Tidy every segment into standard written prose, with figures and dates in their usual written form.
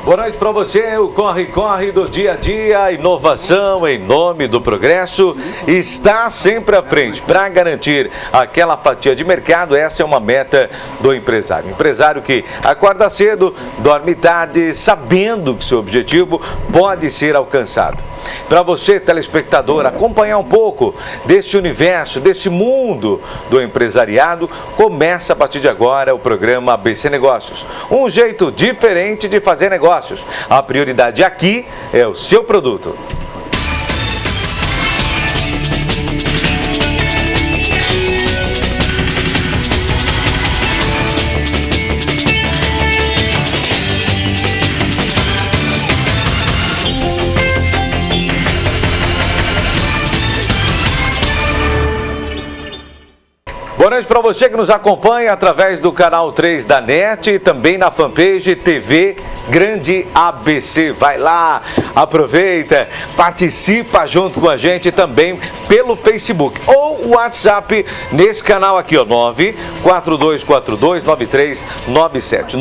Boa noite para você, o Corre-Corre do dia a dia, a inovação em nome do progresso está sempre à frente para garantir aquela fatia de mercado. Essa é uma meta do empresário. Empresário que acorda cedo, dorme tarde, sabendo que seu objetivo pode ser alcançado. Para você, telespectador, acompanhar um pouco desse universo, desse mundo do empresariado, começa a partir de agora o programa ABC Negócios. Um jeito diferente de fazer negócios. A prioridade aqui é o seu produto. Boa noite para você que nos acompanha através do canal 3 da NET e também na fanpage TV Grande ABC. Vai lá, aproveita, participa junto com a gente também pelo Facebook ou o WhatsApp nesse canal aqui, ó, 942429397.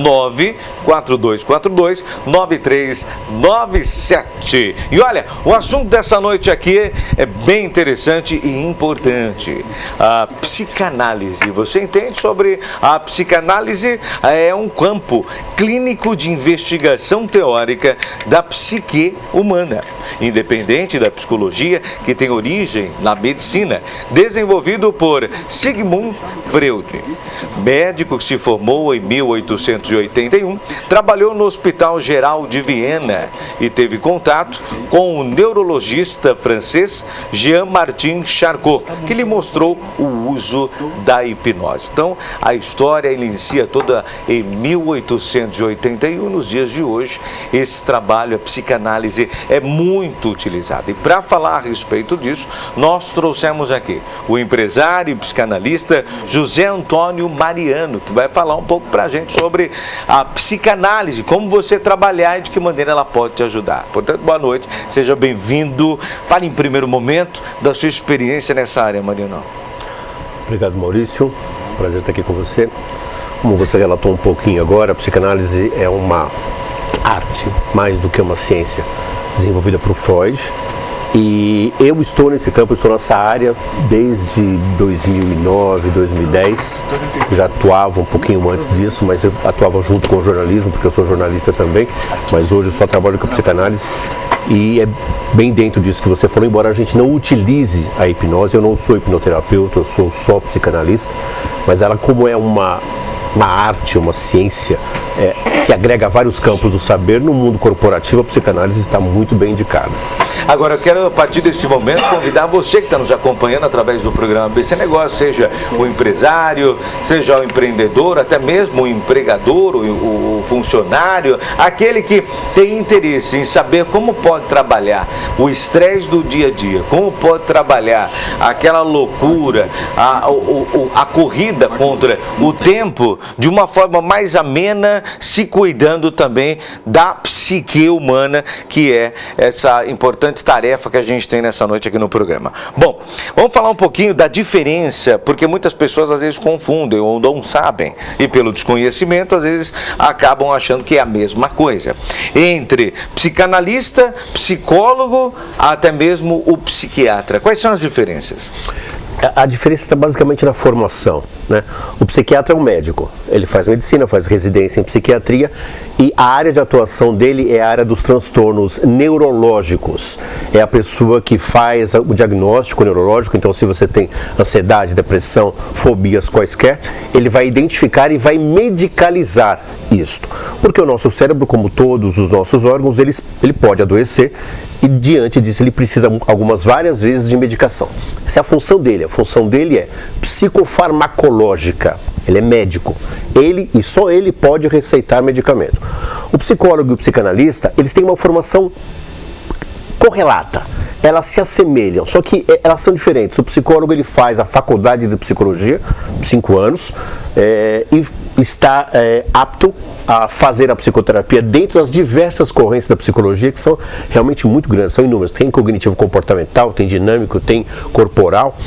942429397. E olha, o assunto dessa noite aqui é bem interessante e importante. A psicanálise. Você entende sobre a psicanálise? É um campo clínico de investigação teórica da psique humana, independente da psicologia, que tem origem na medicina, desenvolvido por Sigmund Freud. Médico que se formou em 1881, trabalhou no Hospital Geral de Viena e teve contato com o neurologista francês Jean-Martin Charcot, que lhe mostrou o uso da hipnose. Então, a história inicia toda em 1881. Nos dias de hoje, esse trabalho, a psicanálise, é muito utilizado. E para falar a respeito disso, nós trouxemos aqui o empresário e psicanalista José Antônio Mariano, que vai falar um pouco para a gente sobre a psicanálise, como você trabalhar e de que maneira ela pode te ajudar. Portanto, boa noite, seja bem-vindo. Fale em primeiro momento da sua experiência nessa área, Mariano. Obrigado, Maurício. Prazer estar aqui com você. Como você relatou um pouquinho agora, a psicanálise é uma arte, mais do que uma ciência, desenvolvida por Freud. E eu estou nesse campo, estou nessa área desde 2009, 2010. Já atuava um pouquinho antes disso, mas eu atuava junto com o jornalismo, porque eu sou jornalista também. Mas hoje eu só trabalho com a psicanálise. E é bem dentro disso que você falou, embora a gente não utilize a hipnose, eu não sou hipnoterapeuta, eu sou só psicanalista, mas ela, como é uma arte, uma ciência que agrega vários campos do saber, no mundo corporativo a psicanálise está muito bem indicada. Agora eu quero, a partir desse momento, convidar você que está nos acompanhando através do programa ABC Negócio, seja o empresário, seja o empreendedor, até mesmo o empregador, o funcionário, aquele que tem interesse em saber como pode trabalhar o estresse do dia a dia, como pode trabalhar aquela loucura, a corrida contra o tempo de uma forma mais amena, se cuidando também da psique humana, que é essa importante tarefa que a gente tem nessa noite aqui no programa. Bom, vamos falar um pouquinho da diferença, porque muitas pessoas às vezes confundem ou não sabem, e pelo desconhecimento às vezes acabam achando que é a mesma coisa, entre psicanalista, psicólogo, até mesmo o psiquiatra. Quais são as diferenças? A diferença está basicamente na formação, né? O psiquiatra é um médico, ele faz medicina, faz residência em psiquiatria e a área de atuação dele é a área dos transtornos neurológicos. É a pessoa que faz o diagnóstico neurológico, então se você tem ansiedade, depressão, fobias quaisquer, ele vai identificar e vai medicalizar isto. Porque o nosso cérebro, como todos os nossos órgãos, ele pode adoecer e diante disso ele precisa várias vezes de medicação. Essa é a função dele. A função dele é psicofarmacológica. Ele é médico. Ele e só ele pode receitar medicamento. O psicólogo e o psicanalista, eles têm uma formação correlata. Elas se assemelham, só que elas são diferentes. O psicólogo ele faz a faculdade de psicologia, 5 anos, e está apto a fazer a psicoterapia dentro das diversas correntes da psicologia, que são realmente muito grandes, são inúmeras. Tem cognitivo-comportamental, tem dinâmico, tem corporal,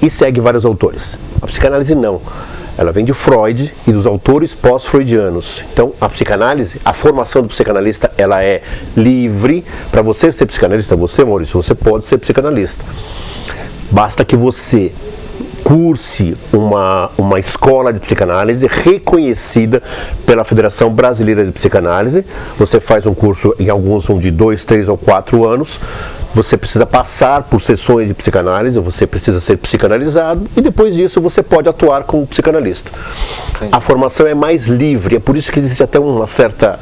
e segue vários autores. A psicanálise não. Ela vem de Freud e dos autores pós-freudianos. Então, a psicanálise, a formação do psicanalista, ela é livre. Para você ser psicanalista, você, Maurício, você pode ser psicanalista. Basta que você curse uma escola de psicanálise reconhecida pela Federação Brasileira de Psicanálise. Você faz um curso, em alguns são de 2, 3 ou 4 anos. Você precisa passar por sessões de psicanálise, você precisa ser psicanalizado e depois disso você pode atuar como psicanalista. A formação é mais livre, é por isso que existe até uma certa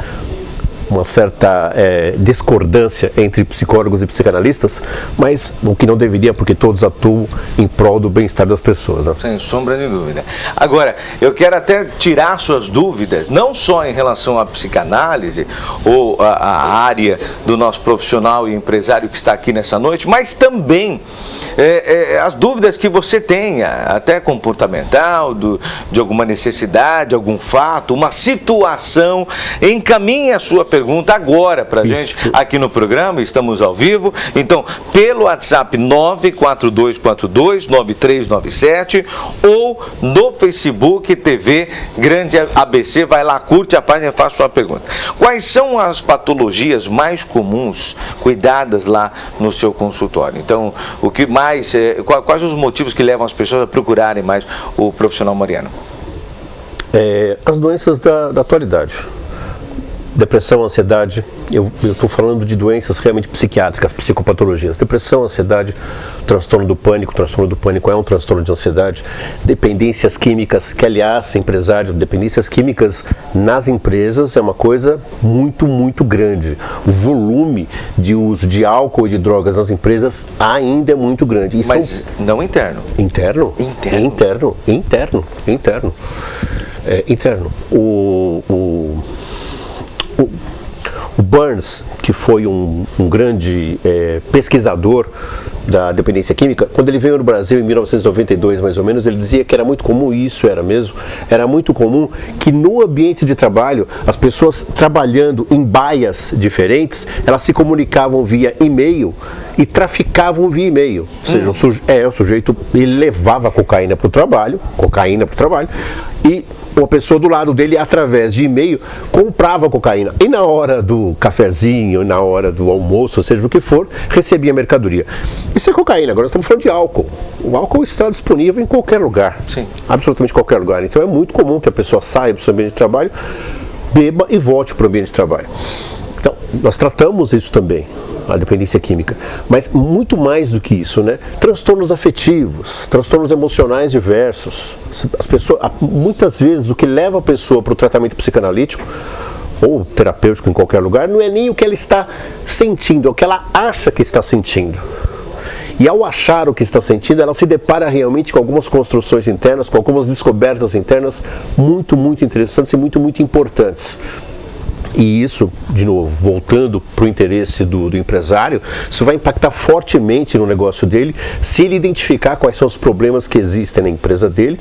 discordância entre psicólogos e psicanalistas, mas o que não deveria, porque todos atuam em prol do bem-estar das pessoas. Né? Sem sombra de dúvida. Agora, eu quero até tirar suas dúvidas, não só em relação à psicanálise ou à área do nosso profissional e empresário que está aqui nessa noite, mas também as dúvidas que você tenha, até comportamental, de alguma necessidade, algum fato, uma situação. Encaminhe a sua pergunta agora para a gente aqui no programa, estamos ao vivo. Então, pelo WhatsApp 942429397 ou no Facebook TV Grande ABC, vai lá, curte a página e faça sua pergunta. Quais são as patologias mais comuns cuidadas lá no seu consultório? Então, o que mais, quais os motivos que levam as pessoas a procurarem mais o profissional Mariano? As doenças da atualidade. Depressão, ansiedade, eu estou falando de doenças realmente psiquiátricas, psicopatologias. Depressão, ansiedade, transtorno do pânico é um transtorno de ansiedade. Dependências químicas, que aliás, empresário, dependências químicas nas empresas é uma coisa muito, muito grande. O volume de uso de álcool e de drogas nas empresas ainda é muito grande. E mas não interno? Interno. O Burns, que foi um grande pesquisador da dependência química, quando ele veio no Brasil em 1992, mais ou menos, ele dizia que era muito comum, e isso era mesmo, era muito comum que no ambiente de trabalho, as pessoas trabalhando em baias diferentes, elas se comunicavam via e-mail e traficavam via e-mail. Ou seja, o sujeito ele levava cocaína para o trabalho, e uma pessoa do lado dele, através de e-mail, comprava cocaína. E na hora do cafezinho, na hora do almoço, seja o que for, recebia mercadoria. Isso é cocaína, agora nós estamos falando de álcool. O álcool está disponível em qualquer lugar. Sim. Absolutamente qualquer lugar. Então é muito comum que a pessoa saia do seu ambiente de trabalho, beba e volte para o ambiente de trabalho. Então, nós tratamos isso também, a dependência química, mas muito mais do que isso, né? Transtornos afetivos, transtornos emocionais diversos. As pessoas, muitas vezes, o que leva a pessoa para o tratamento psicanalítico ou terapêutico em qualquer lugar, não é nem o que ela está sentindo, é o que ela acha que está sentindo. E ao achar o que está sentindo, ela se depara realmente com algumas construções internas, com algumas descobertas internas muito, muito interessantes e muito, muito importantes. E isso, de novo, voltando para o interesse do empresário, isso vai impactar fortemente no negócio dele, se ele identificar quais são os problemas que existem na empresa dele,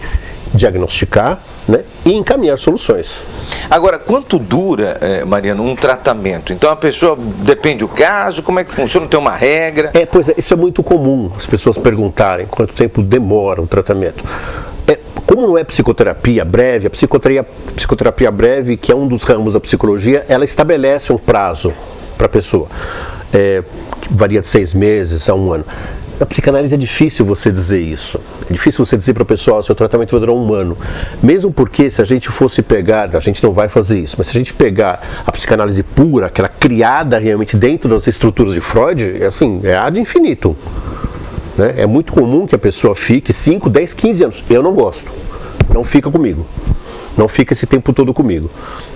diagnosticar, né, e encaminhar soluções. Agora, quanto dura, Mariano, um tratamento? Então a pessoa, depende do caso, como é que funciona? Tem uma regra? Pois é, isso é muito comum, as pessoas perguntarem quanto tempo demora o tratamento. Como não é psicoterapia breve, a psicoterapia breve, que é um dos ramos da psicologia, ela estabelece um prazo para a pessoa, que varia de 6 meses a 1 ano. Na psicanálise é difícil você dizer isso. É difícil você dizer para o pessoal, seu tratamento vai durar 1 ano. Mesmo porque se a gente fosse pegar, a gente não vai fazer isso, mas se a gente pegar a psicanálise pura, aquela criada realmente dentro das estruturas de Freud, é ad infinito. Né? É muito comum que a pessoa fique 5, 10, 15 anos. Eu não gosto. Não fica comigo. Não fica esse tempo todo comigo.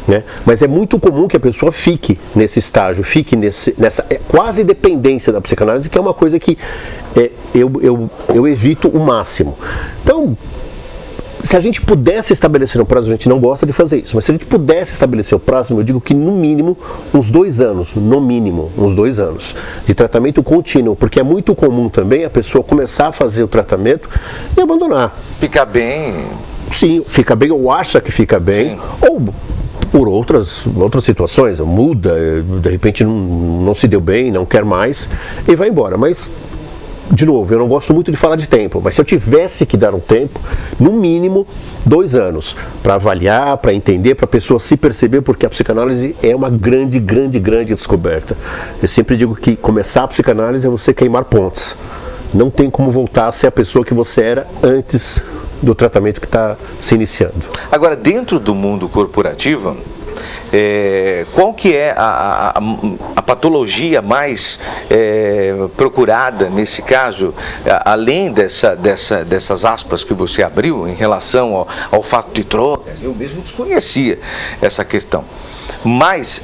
Né? Mas é muito comum que a pessoa fique nesse estágio, fique nessa quase dependência da psicanálise, que é uma coisa que eu evito o máximo. Então, se a gente pudesse estabelecer um prazo, a gente não gosta de fazer isso, mas se a gente pudesse estabelecer o prazo, eu digo que no mínimo uns 2 anos, no mínimo uns 2 anos de tratamento contínuo, porque é muito comum também a pessoa começar a fazer o tratamento e abandonar. Fica bem? Sim, fica bem ou acha que fica bem, sim, ou por outras situações, muda, de repente não se deu bem, não quer mais e vai embora, mas de novo, eu não gosto muito de falar de tempo, mas se eu tivesse que dar um tempo, no mínimo 2 anos, para avaliar, para entender, para a pessoa se perceber, porque a psicanálise é uma grande descoberta. Eu sempre digo que começar a psicanálise é você queimar pontes. Não tem como voltar a ser a pessoa que você era antes do tratamento que está se iniciando. Agora, dentro do mundo corporativo, qual que é a patologia mais procurada nesse caso, além dessas aspas que você abriu em relação ao fato de trocas? Eu mesmo desconhecia essa questão. Mas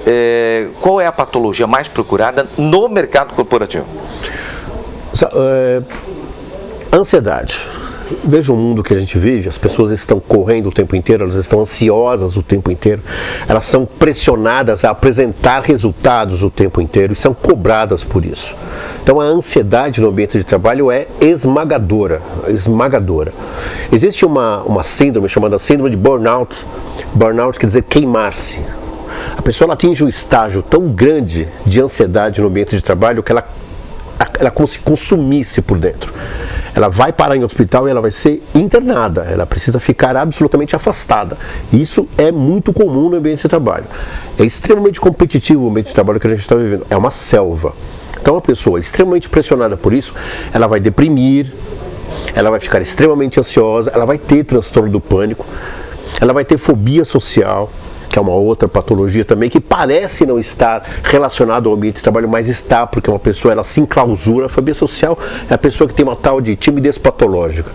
qual é a patologia mais procurada no mercado corporativo? Ansiedade. Veja o mundo que a gente vive, as pessoas estão correndo o tempo inteiro, elas estão ansiosas o tempo inteiro, elas são pressionadas a apresentar resultados o tempo inteiro e são cobradas por isso. Então a ansiedade no ambiente de trabalho é esmagadora. Existe uma síndrome chamada síndrome de burnout. Burnout quer dizer queimar-se. A pessoa ela atinge um estágio tão grande de ansiedade no ambiente de trabalho que ela como se consumisse por dentro. Ela vai parar em hospital e ela vai ser internada, ela precisa ficar absolutamente afastada. Isso é muito comum no ambiente de trabalho. É extremamente competitivo o ambiente de trabalho que a gente está vivendo, é uma selva. Então a pessoa extremamente pressionada por isso, ela vai deprimir, ela vai ficar extremamente ansiosa, ela vai ter transtorno do pânico, ela vai ter fobia social, que é uma outra patologia também, que parece não estar relacionada ao ambiente de trabalho, mas está, porque uma pessoa ela se enclausura. A fobia social é a pessoa que tem uma tal de timidez patológica.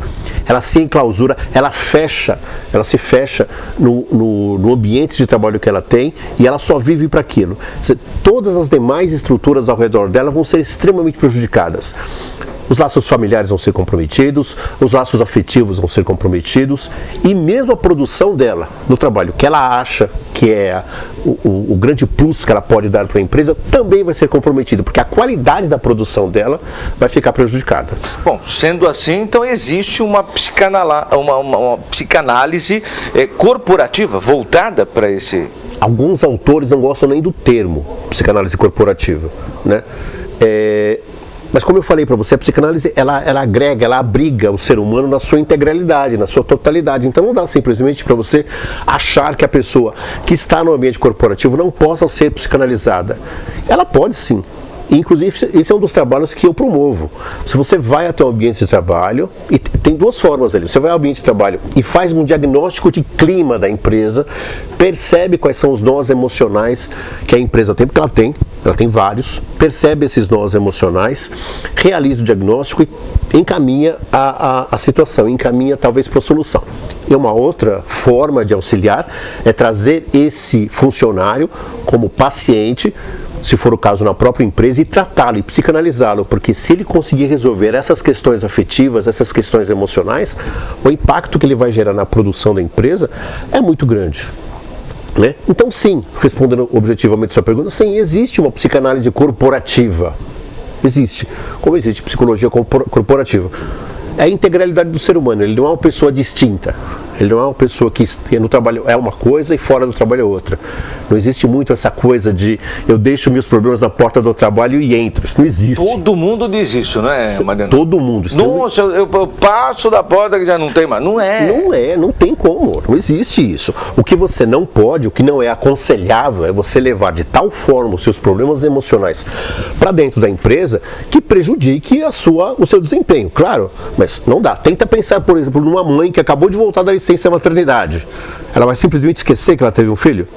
Ela se enclausura, ela se fecha no ambiente de trabalho que ela tem e ela só vive para aquilo. Todas as demais estruturas ao redor dela vão ser extremamente prejudicadas. Os laços familiares vão ser comprometidos, os laços afetivos vão ser comprometidos e mesmo a produção dela no trabalho, que ela acha que é o grande plus que ela pode dar para a empresa, também vai ser comprometida, porque a qualidade da produção dela vai ficar prejudicada. Bom, sendo assim, então existe uma psicanálise corporativa voltada para esse... Alguns autores não gostam nem do termo psicanálise corporativa, né? Mas como eu falei para você, a psicanálise ela agrega, ela abriga o ser humano na sua integralidade, na sua totalidade. Então não dá simplesmente para você achar que a pessoa que está no ambiente corporativo não possa ser psicanalizada. Ela pode sim. Inclusive, esse é um dos trabalhos que eu promovo. Se você vai até o ambiente de trabalho, e tem 2 formas ali, você vai ao ambiente de trabalho e faz um diagnóstico de clima da empresa, percebe quais são os nós emocionais que a empresa tem, porque ela tem vários, percebe esses nós emocionais, realiza o diagnóstico e encaminha a situação, encaminha talvez para a solução. E uma outra forma de auxiliar é trazer esse funcionário como paciente, se for o caso na própria empresa, e tratá-lo e psicanalizá-lo, porque se ele conseguir resolver essas questões afetivas, essas questões emocionais, o impacto que ele vai gerar na produção da empresa é muito grande. Né? Então sim, respondendo objetivamente a sua pergunta, sim, existe uma psicanálise corporativa. Existe, como existe psicologia corporativa. É a integralidade do ser humano, ele não é uma pessoa distinta. Ele não é uma pessoa que no trabalho é uma coisa e fora do trabalho é outra. Não existe muito essa coisa de eu deixo meus problemas na porta do trabalho e entro. Isso não existe. Todo mundo diz isso, não é, Mariano? Todo mundo. Nossa, eu passo da porta que já não tem mais. Não é. Não tem como. Não existe isso. O que você não pode, o que não é aconselhável é você levar de tal forma os seus problemas emocionais para dentro da empresa que prejudique o seu desempenho. Claro, mas não dá. Tenta pensar, por exemplo, numa mãe que acabou de voltar da licença maternidade. Ela vai simplesmente esquecer que ela teve um filho?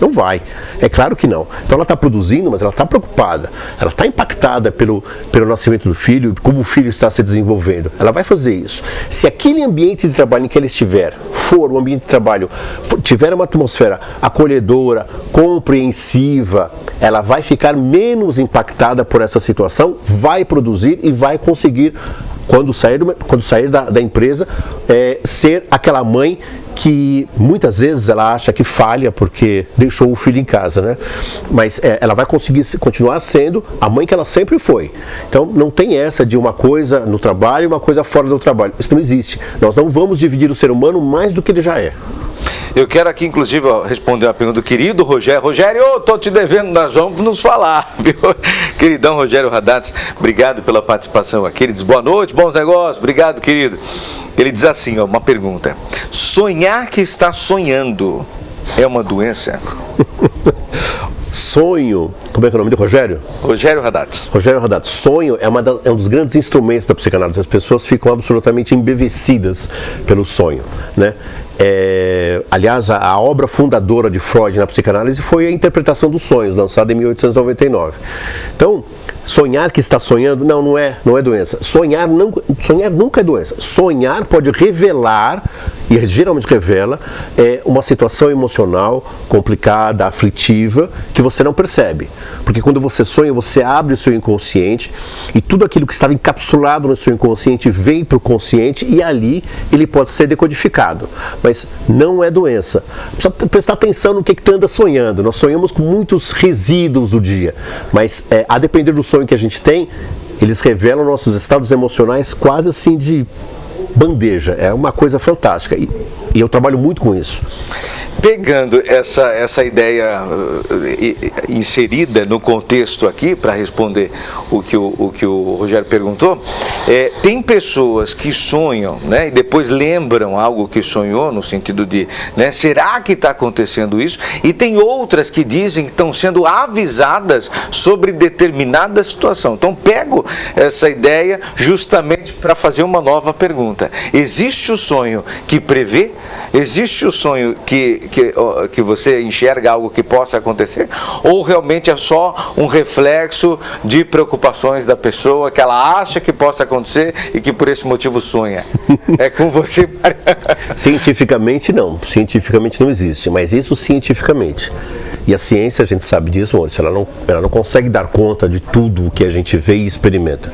Não vai. É claro que não. Então ela está produzindo, mas ela está preocupada. Ela está impactada pelo nascimento do filho, como o filho está se desenvolvendo. Ela vai fazer isso. Se aquele ambiente de trabalho em que ela estiver for um ambiente de trabalho, tiver uma atmosfera acolhedora, compreensiva, ela vai ficar menos impactada por essa situação, vai produzir e vai conseguir, quando sair da empresa, ser aquela mãe que muitas vezes ela acha que falha porque deixou o filho em casa, né? Mas ela vai conseguir continuar sendo a mãe que ela sempre foi. Então não tem essa de uma coisa no trabalho e uma coisa fora do trabalho. Isso não existe. Nós não vamos dividir o ser humano mais do que ele já é. Eu quero aqui, inclusive, responder uma pergunta do querido Rogério. Rogério, eu estou te devendo, nós vamos nos falar, viu? Queridão Rogério Radatz, obrigado pela participação aqui. Ele diz, boa noite, bons negócios, obrigado, querido. Ele diz assim, ó, uma pergunta. Sonhar que está sonhando é uma doença? Sonho, como é que é o nome do Rogério? Rogério Radatz. Rogério Radatz. Sonho é um dos grandes instrumentos da psicanálise. As pessoas ficam absolutamente embevecidas pelo sonho, né? Aliás, a obra fundadora de Freud na psicanálise foi a interpretação dos sonhos, lançada em 1899. Então, sonhar que está sonhando, não é doença. Sonhar nunca é doença. Sonhar pode revelar, e geralmente revela, uma situação emocional complicada, aflitiva, que você não percebe. Porque quando você sonha, você abre o seu inconsciente e tudo aquilo que estava encapsulado no seu inconsciente vem para o consciente e ali ele pode ser decodificado. Mas não é doença. Precisa prestar atenção no que tu anda sonhando. Nós sonhamos com muitos resíduos do dia, mas a depender do sonho que a gente tem, eles revelam nossos estados emocionais quase assim de bandeja. É uma coisa fantástica e eu trabalho muito com isso. Pegando essa ideia inserida no contexto aqui, para responder o que o Rogério perguntou, tem pessoas que sonham, né, e depois lembram algo que sonhou, no sentido de, né, será que está acontecendo isso? E tem outras que dizem que estão sendo avisadas sobre determinada situação. Então, pego essa ideia justamente para fazer uma nova pergunta. Existe o sonho que prevê? Existe o sonho que você enxerga algo que possa acontecer? Ou realmente é só um reflexo de preocupações da pessoa que ela acha que possa acontecer e que por esse motivo sonha? É com você, Cientificamente não. Cientificamente não existe, mas isso cientificamente. E a ciência, a gente sabe disso, Maurício, ela não consegue dar conta de tudo o que a gente vê e experimenta.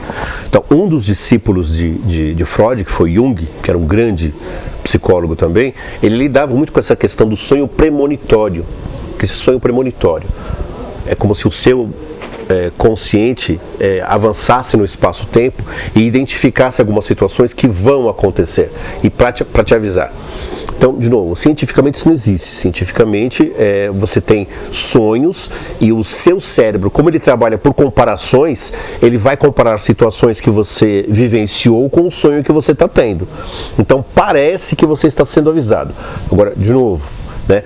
Então, um dos discípulos de Freud, que foi Jung, que era um grande psicólogo também, ele lidava muito com essa questão do sonho premonitório. Que esse sonho premonitório é como se o seu consciente avançasse no espaço-tempo e identificasse algumas situações que vão acontecer e para te avisar. Então, de novo, cientificamente isso não existe. Cientificamente, você tem sonhos e o seu cérebro, como ele trabalha por comparações, ele vai comparar situações que você vivenciou com o sonho que você está tendo. Então, parece que você está sendo avisado. Agora, de novo, né,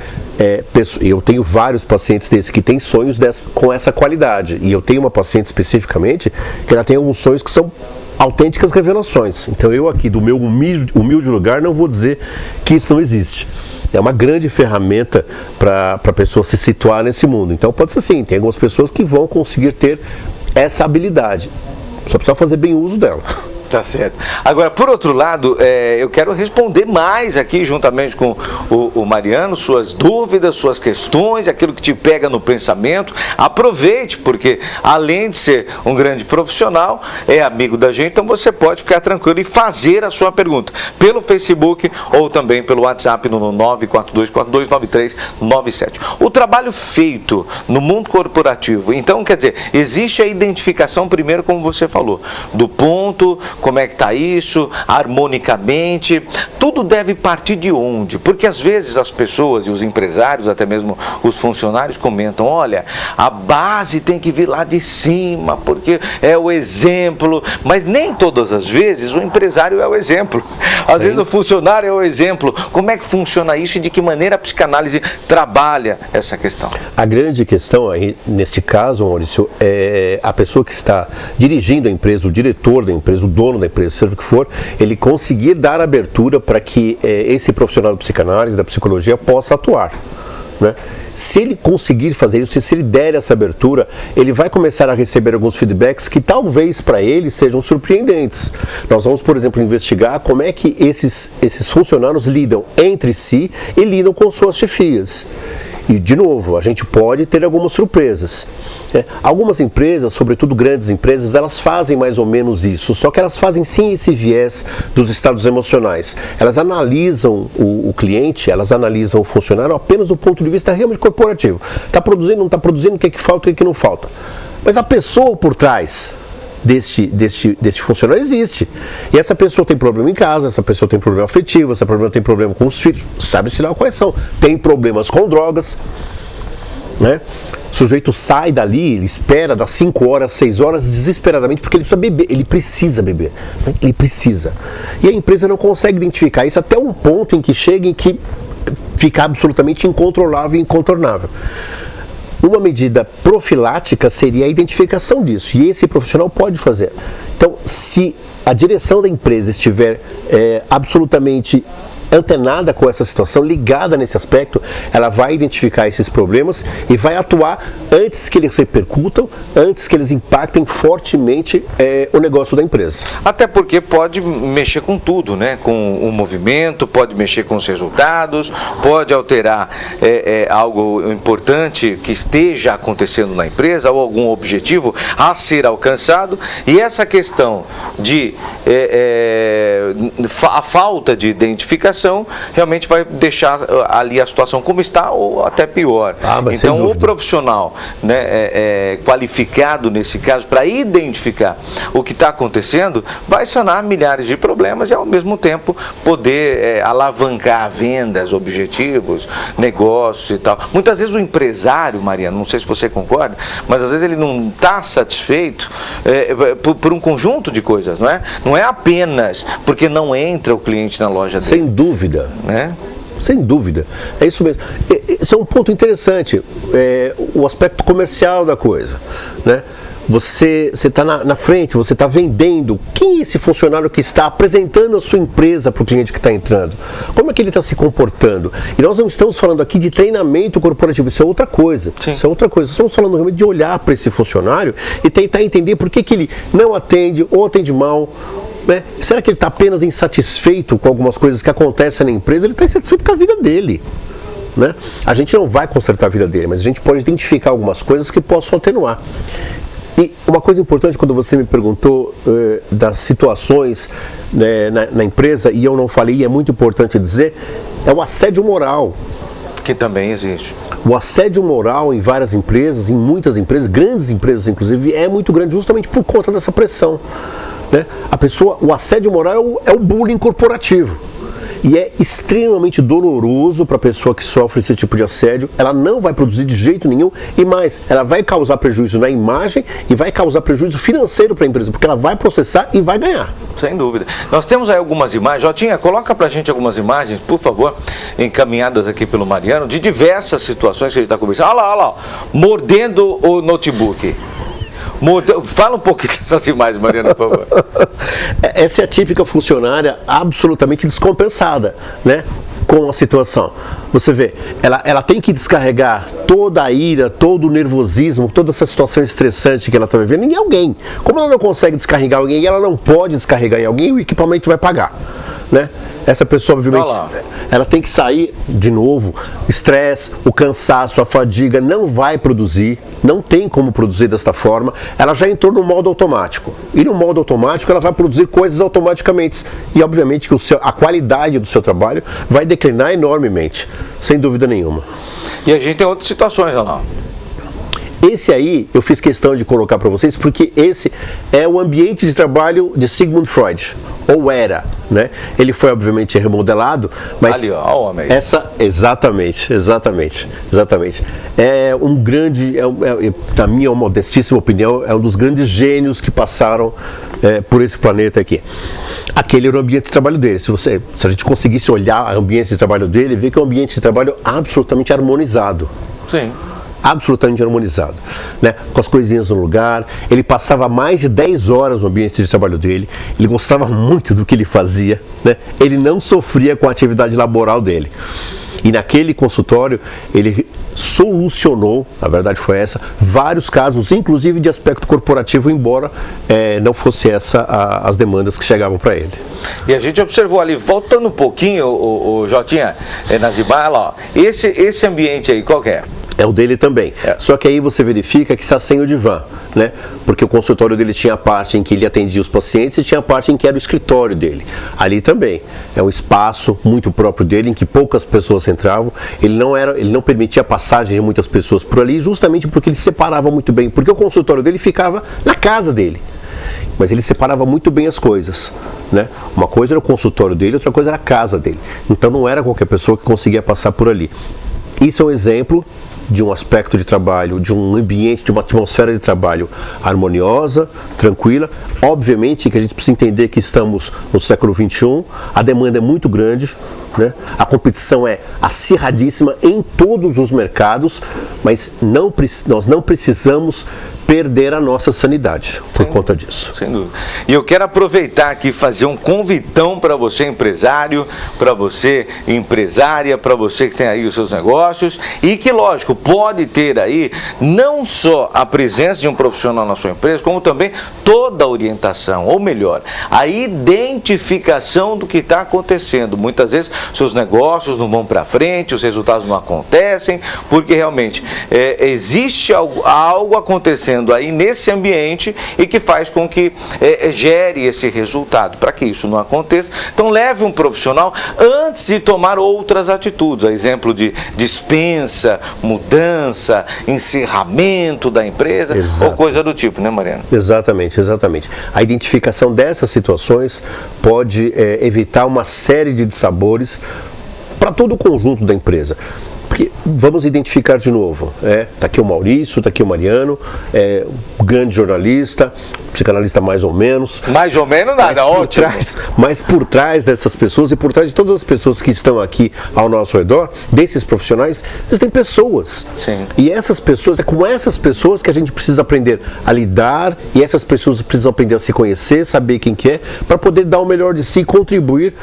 eu tenho vários pacientes desses que têm sonhos com essa qualidade. E eu tenho uma paciente especificamente que ela tem alguns sonhos que são autênticas revelações. Então eu aqui, do meu humilde lugar, não vou dizer que isso não existe. É uma grande ferramenta para a pessoa se situar nesse mundo. Então pode ser assim, tem algumas pessoas que vão conseguir ter essa habilidade. Só precisa fazer bem uso dela. Tá certo. Agora, por outro lado, eu quero responder mais aqui, juntamente com o Mariano, suas dúvidas, suas questões, aquilo que te pega no pensamento. Aproveite, porque além de ser um grande profissional, é amigo da gente, então você pode ficar tranquilo e fazer a sua pergunta pelo Facebook ou também pelo WhatsApp no 942429397. O trabalho feito no mundo corporativo, então, quer dizer, existe a identificação primeiro, como você falou, do ponto, como é que está isso, harmonicamente, tudo deve partir de onde? Porque às vezes as pessoas e os empresários, até mesmo os funcionários comentam, olha, a base tem que vir lá de cima, porque é o exemplo, mas nem todas as vezes o empresário é o exemplo, às vezes o funcionário é o exemplo. Como é que funciona isso e de que maneira a psicanálise trabalha essa questão? A grande questão aí, neste caso, Maurício, é a pessoa que está dirigindo a empresa, o diretor da empresa, o dono da empresa, seja o que for, ele conseguir dar abertura para que esse profissional de psicanálise, da psicologia, possa atuar, né? Se ele conseguir fazer isso, se ele der essa abertura, ele vai começar a receber alguns feedbacks que talvez para ele sejam surpreendentes. Nós vamos, por exemplo, investigar como é que esses funcionários lidam entre si e lidam com suas chefias. E, de novo, a gente pode ter algumas surpresas. Algumas empresas, sobretudo grandes empresas, elas fazem mais ou menos isso, só que elas fazem sim esse viés dos estados emocionais. Elas analisam o cliente, elas analisam o funcionário apenas do ponto de vista realmente corporativo. Está produzindo, não está produzindo, o que é que falta, o que é que não falta. Mas a pessoa por trás deste funcionário existe. E essa pessoa tem problema em casa, essa pessoa tem problema afetivo, essa pessoa tem problema com os filhos, sabe-se lá quais são. Tem problemas com drogas, né? O sujeito sai dali, ele espera das 5 horas, 6 horas, desesperadamente, porque ele precisa beber, né? Ele precisa. E a empresa não consegue identificar isso até um ponto em que chega em que fica absolutamente incontrolável e incontornável. Uma medida profilática seria a identificação disso, e esse profissional pode fazer. Então, se a direção da empresa estiver absolutamente antenada com essa situação, ligada nesse aspecto, ela vai identificar esses problemas e vai atuar antes que eles repercutam, antes que eles impactem fortemente o negócio da empresa. Até porque pode mexer com tudo, né? Com o movimento, pode mexer com os resultados, pode alterar algo importante que esteja acontecendo na empresa ou algum objetivo a ser alcançado, e essa questão de a falta de identificação realmente vai deixar ali a situação como está ou até pior. Então o profissional, né, qualificado nesse caso para identificar o que está acontecendo vai sanar milhares de problemas e ao mesmo tempo poder alavancar vendas, objetivos, negócios e tal. Muitas vezes o empresário, Mariana, não sei se você concorda, mas às vezes ele não está satisfeito por um conjunto de coisas, não é? Não é apenas porque não entra o cliente na loja dele. Sem dúvida, né? Sem dúvida, é isso mesmo. Esse é um ponto interessante, o aspecto comercial da coisa, né? Você está na frente, você está vendendo. Quem é esse funcionário que está apresentando a sua empresa para o cliente que está entrando? Como é que ele está se comportando? E nós não estamos falando aqui de treinamento corporativo, isso é outra coisa. Sim. Isso é outra coisa. Estamos falando realmente de olhar para esse funcionário e tentar entender por que ele não atende ou atende mal. Né? Será que ele está apenas insatisfeito com algumas coisas que acontecem na empresa? Ele está insatisfeito com a vida dele. Né? A gente não vai consertar a vida dele, mas a gente pode identificar algumas coisas que possam atenuar. E uma coisa importante, quando você me perguntou das situações, né, na empresa, e eu não falei, e é muito importante dizer, é o assédio moral. Que também existe. O assédio moral em várias empresas, em muitas empresas, grandes empresas inclusive, é muito grande justamente por conta dessa pressão. Né? O assédio moral é o bullying corporativo. E é extremamente doloroso para a pessoa que sofre esse tipo de assédio. Ela não vai produzir de jeito nenhum e mais, ela vai causar prejuízo na imagem e vai causar prejuízo financeiro para a empresa, porque ela vai processar e vai ganhar. Sem dúvida. Nós temos aí algumas imagens. Jotinha, coloca pra gente algumas imagens, por favor, encaminhadas aqui pelo Mariano, de diversas situações que a gente está conversando. Olha lá, mordendo o notebook. Fala um pouquinho dessas imagens, Mariana, por favor. Essa é a típica funcionária absolutamente descompensada, né, com a situação. Você vê, ela tem que descarregar toda a ira, todo o nervosismo, toda essa situação estressante que ela está vivendo em alguém. Como ela não consegue descarregar alguém, ela não pode descarregar em alguém, o equipamento vai pagar, né? Essa pessoa, obviamente, ela tem que sair de novo. Estresse, o cansaço, a fadiga, não vai produzir, não tem como produzir desta forma. Ela já entrou no modo automático. E no modo automático ela vai produzir coisas automaticamente. E obviamente que a qualidade do seu trabalho vai declinar enormemente, sem dúvida nenhuma. E a gente tem outras situações, olha lá. Esse aí eu fiz questão de colocar para vocês porque esse é o ambiente de trabalho de Sigmund Freud, ou era, né? Ele foi obviamente remodelado, mas ali, ó, o homem. Exatamente. É um grande, na minha modestíssima opinião, é um dos grandes gênios que passaram por esse planeta aqui. Aquele era o ambiente de trabalho dele. Se a gente conseguisse olhar o ambiente de trabalho dele, ver que é um ambiente de trabalho absolutamente harmonizado. Sim. Absolutamente harmonizado, né? Com as coisinhas no lugar. Ele passava mais de 10 horas no ambiente de trabalho dele. Ele gostava muito do que ele fazia, né? Ele não sofria com a atividade laboral dele. E naquele consultório ele solucionou, a verdade foi essa, vários casos, inclusive de aspecto corporativo, embora não fosse essa as demandas que chegavam para ele. E a gente observou ali, voltando um pouquinho, o Jotinha, nas imagens, ó, esse ambiente aí, qual que é? É o dele também. Só que aí você verifica que está sem o divã, né? Porque o consultório dele tinha a parte em que ele atendia os pacientes e tinha a parte em que era o escritório dele. Ali também. É um espaço muito próprio dele, em que poucas pessoas entravam. Ele não permitia a passagem de muitas pessoas por ali, justamente porque ele se separava muito bem. Porque o consultório dele ficava na casa dele. mas ele separava muito bem as coisas, né? Uma coisa era o consultório dele, outra coisa era a casa dele. Então não era qualquer pessoa que conseguia passar por ali. Isso é um exemplo de um aspecto de trabalho, de um ambiente, de uma atmosfera de trabalho harmoniosa, tranquila. Obviamente que a gente precisa entender que estamos no século XXI, a demanda é muito grande, né? A competição é acirradíssima em todos os mercados, mas nós não precisamos perder a nossa sanidade por conta disso. Sem dúvida. E eu quero aproveitar aqui e fazer um convitão para você empresário, para você empresária, para você que tem aí os seus negócios e que, lógico, pode ter aí não só a presença de um profissional na sua empresa, como também toda a orientação, ou melhor, a identificação do que está acontecendo. Muitas vezes seus negócios não vão para frente, os resultados não acontecem, porque realmente existe algo acontecendo aí nesse ambiente e que faz com que gere esse resultado. Para que isso não aconteça, então leve um profissional antes de tomar outras atitudes, a exemplo de dispensa, mudança, encerramento da empresa. Exato. Ou coisa do tipo, né, Mariana? Exatamente, exatamente. A identificação dessas situações pode evitar uma série de dissabores para todo o conjunto da empresa. Porque vamos identificar de novo, tá aqui o Maurício, tá aqui o Mariano, grande jornalista, psicanalista mais ou menos. Mais ou menos nada, ótimo. Mas por trás dessas pessoas e por trás de todas as pessoas que estão aqui ao nosso redor, desses profissionais, existem pessoas. Sim. E essas pessoas, é com essas pessoas que a gente precisa aprender a lidar, e essas pessoas precisam aprender a se conhecer, saber quem que é, para poder dar o melhor de si e contribuir.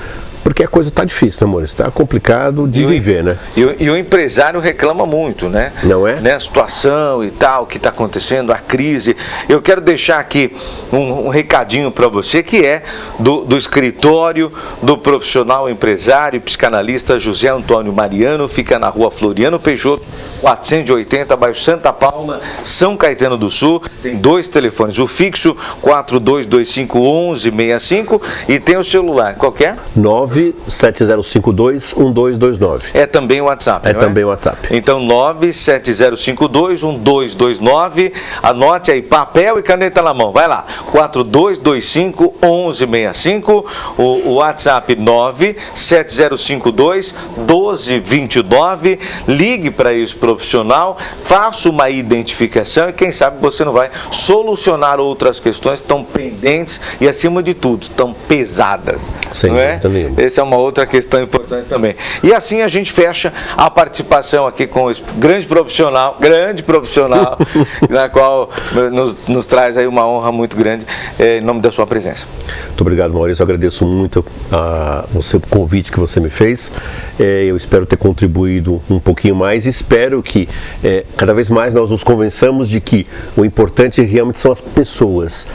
Porque a coisa está difícil, né, amor? Está complicado de viver, né? E o empresário reclama muito, né? Não é? Né? A situação e tal, o que está acontecendo, a crise. Eu quero deixar aqui um recadinho para você, que é do escritório do profissional empresário e psicanalista José Antônio Mariano, fica na rua Floriano Peixoto, 480, bairro Santa Paula, São Caetano do Sul. Tem 2 telefones, o fixo 4225-1165 e tem o celular, qual é? 97052-1229. É também o WhatsApp, não é? Também o WhatsApp. Então, 97052-1229. Anote aí, papel e caneta na mão. Vai lá, 4225-1165. O WhatsApp 97052-1229. Ligue para esse profissional, faça uma identificação e quem sabe você não vai solucionar outras questões que estão pendentes e, acima de tudo, estão pesadas. Sem dúvida nenhuma. Essa é uma outra questão importante também. E assim a gente fecha a participação aqui com esse grande profissional, na qual nos traz aí uma honra muito grande em nome da sua presença. Muito obrigado, Maurício. Eu agradeço muito o convite que você me fez. Eu espero ter contribuído um pouquinho mais. Espero que cada vez mais nós nos convençamos de que o importante realmente são as pessoas.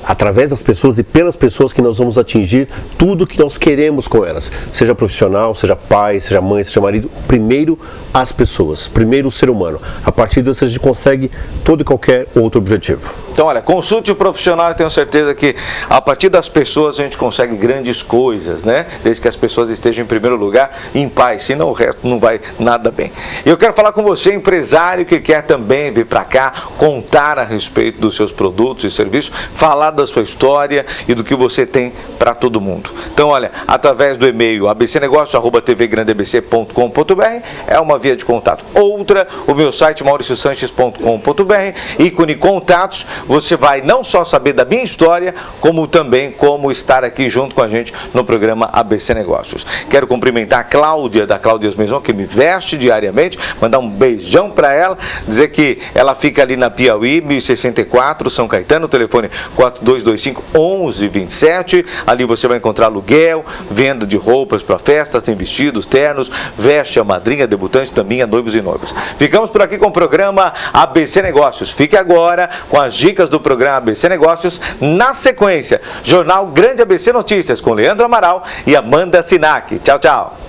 Através das pessoas e pelas pessoas que nós vamos atingir tudo que nós queremos com elas, seja profissional, seja pai, seja mãe, seja marido. Primeiro as pessoas, primeiro o ser humano. A partir disso a gente consegue todo e qualquer outro objetivo. Então, olha, consulte o profissional. Eu tenho certeza que a partir das pessoas a gente consegue grandes coisas, né? Desde que as pessoas estejam em primeiro lugar, em paz, senão o resto não vai nada bem. E eu quero falar com você, empresário, que quer também vir para cá, contar a respeito dos seus produtos e serviços, falar da sua história e do que você tem para todo mundo. Então, olha, através do e-mail abcnegócio@tvgrandeabc.com.br é uma via de contato. Outra, o meu site mauriciosanches.com.br, ícone contatos. Você vai não só saber da minha história, como também como estar aqui junto com a gente no programa ABC Negócios. Quero cumprimentar a Cláudia, da Cláudias Maison, que me veste diariamente, mandar um beijão para ela, dizer que ela fica ali na Piauí, 1064, São Caetano, telefone 4225-1127. Ali você vai encontrar aluguel, venda de roupas para festas, tem vestidos, ternos, veste a madrinha, debutante, também a noivos e noivas. Ficamos por aqui com o programa ABC Negócios. Fique agora com as dicas do programa ABC Negócios. Na sequência, Jornal Grande ABC Notícias com Leandro Amaral e Amanda Sinac. Tchau, tchau.